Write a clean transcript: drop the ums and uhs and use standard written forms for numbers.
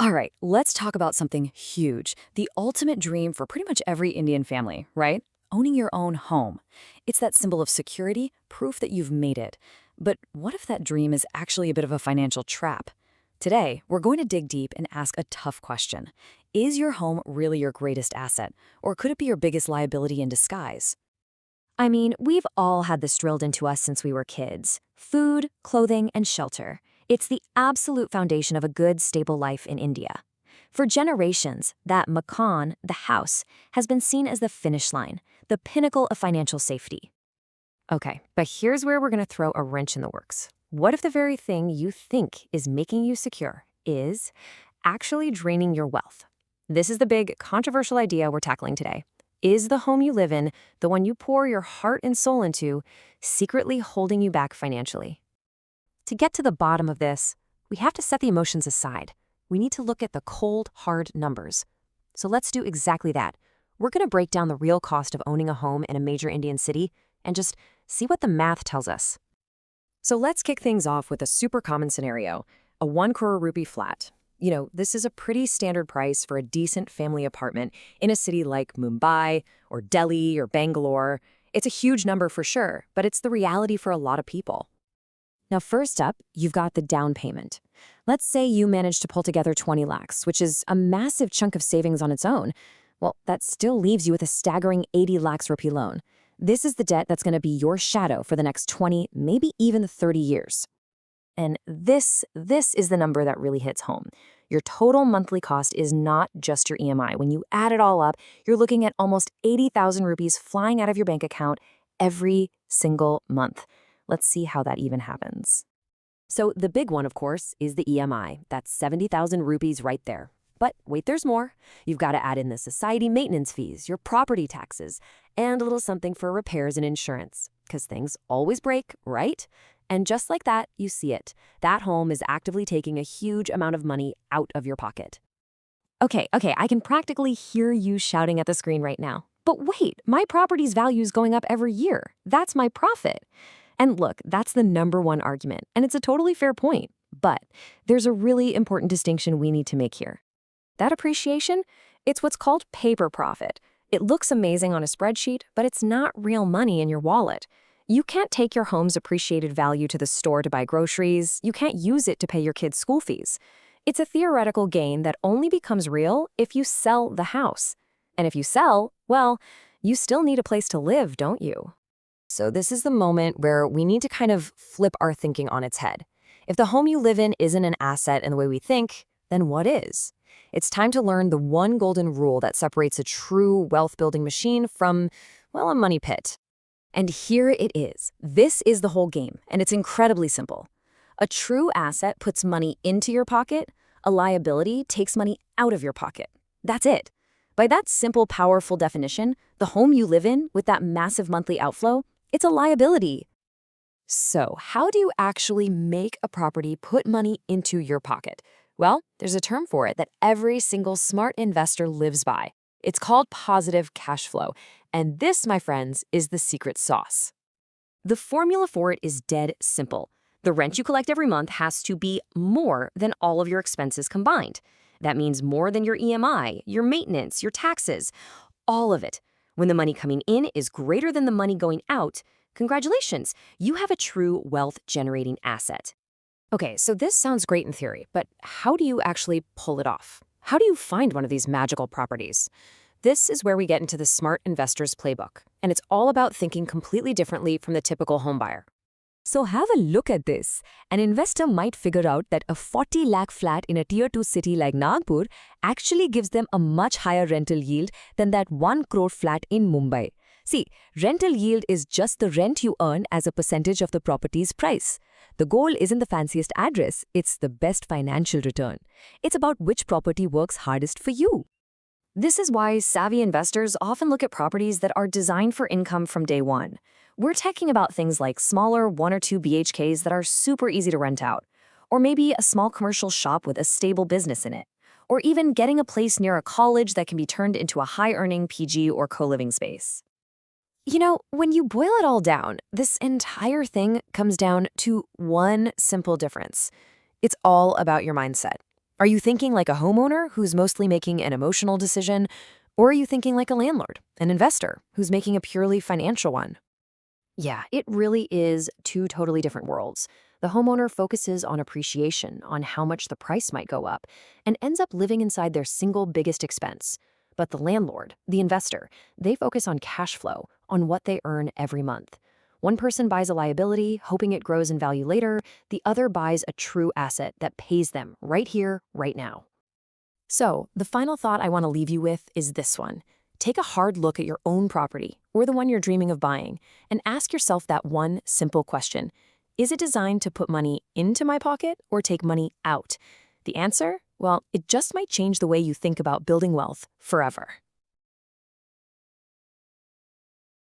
All right, let's talk about something huge. The ultimate dream for pretty much every Indian family, right? Owning your own home. It's that symbol of security, proof that you've made it. But what if that dream is actually a bit of a financial trap? Today, we're going to dig deep and ask a tough question. Is your home really your greatest asset, or could it be your biggest liability in disguise? I mean, we've all had this drilled into us since we were kids. Food, clothing, and shelter. It's the absolute foundation of a good, stable life in India. For generations, that Makaan, the house, has been seen as the finish line, the pinnacle of financial safety. Okay, but here's where we're going to throw a wrench in the works. What if the very thing you think is making you secure is actually draining your wealth? This is the big, controversial idea we're tackling today. Is the home you live in, the one you pour your heart and soul into, secretly holding you back financially? To get to the bottom of this, we have to set the emotions aside. We need to look at the cold, hard numbers. So let's do exactly that. We're going to break down the real cost of owning a home in a major Indian city and just see what the math tells us. So let's kick things off with a super common scenario, a 1 crore rupee flat. This is a pretty standard price for a decent family apartment in a city like Mumbai or Delhi or Bangalore. It's a huge number for sure, but it's the reality for a lot of people. Now, first up, you've got the down payment. Let's say you manage to pull together 20 lakhs, which is a massive chunk of savings on its own. Well, that still leaves you with a staggering 80 lakhs rupee loan. This is the debt that's going to be your shadow for the next 20, maybe even 30 years. And this is the number that really hits home. Your total monthly cost is not just your EMI. When you add it all up, you're looking at almost 80,000 rupees flying out of your bank account every single month. Let's see how that even happens. So the big one, of course, is the EMI. That's 70,000 rupees right there. But wait, there's more. You've got to add in the society maintenance fees, your property taxes, and a little something for repairs and insurance. Because things always break, right? And just like that, you see it. That home is actively taking a huge amount of money out of your pocket. Okay, I can practically hear you shouting at the screen right now. But wait, my property's value is going up every year. That's my profit. And look, that's the number one argument, and it's a totally fair point. But there's a really important distinction we need to make here. That appreciation, it's what's called paper profit. It looks amazing on a spreadsheet, but it's not real money in your wallet. You can't take your home's appreciated value to the store to buy groceries. You can't use it to pay your kids' school fees. It's a theoretical gain that only becomes real if you sell the house. And if you sell, well, you still need a place to live, don't you? So this is the moment where we need to kind of flip our thinking on its head. If the home you live in isn't an asset in the way we think, then what is? It's time to learn the one golden rule that separates a true wealth-building machine from, well, a money pit. And here it is. This is the whole game, and it's incredibly simple. A true asset puts money into your pocket. A liability takes money out of your pocket. That's it. By that simple, powerful definition, the home you live in with that massive monthly outflow, it's a liability. So how do you actually make a property put money into your pocket? Well, there's a term for it that every single smart investor lives by. It's called positive cash flow. And this, my friends, is the secret sauce. The formula for it is dead simple. The rent you collect every month has to be more than all of your expenses combined. That means more than your EMI, your maintenance, your taxes, all of it. When the money coming in is greater than the money going out, congratulations, you have a true wealth-generating asset. Okay, so this sounds great in theory, but how do you actually pull it off? How do you find one of these magical properties? This is where we get into the smart investor's playbook, and it's all about thinking completely differently from the typical homebuyer. So have a look at this. An investor might figure out that a 40 lakh flat in a tier 2 city like Nagpur actually gives them a much higher rental yield than that 1 crore flat in Mumbai. See, rental yield is just the rent you earn as a percentage of the property's price. The goal isn't the fanciest address, it's the best financial return. It's about which property works hardest for you. This is why savvy investors often look at properties that are designed for income from day one. We're talking about things like smaller 1 or 2 BHKs that are super easy to rent out, or maybe a small commercial shop with a stable business in it, or even getting a place near a college that can be turned into a high-earning PG or co-living space. When you boil it all down, this entire thing comes down to one simple difference. It's all about your mindset. Are you thinking like a homeowner who's mostly making an emotional decision, or are you thinking like a landlord, an investor who's making a purely financial one? Yeah, it really is two totally different worlds. The homeowner focuses on appreciation, on how much the price might go up, and ends up living inside their single biggest expense. But the landlord, the investor, they focus on cash flow, on what they earn every month. One person buys a liability, hoping it grows in value later. The other buys a true asset that pays them right here, right now. So, the final thought I want to leave you with is this one. Take a hard look at your own property, or the one you're dreaming of buying, and ask yourself that one simple question. Is it designed to put money into my pocket or take money out? The answer? Well, it just might change the way you think about building wealth forever.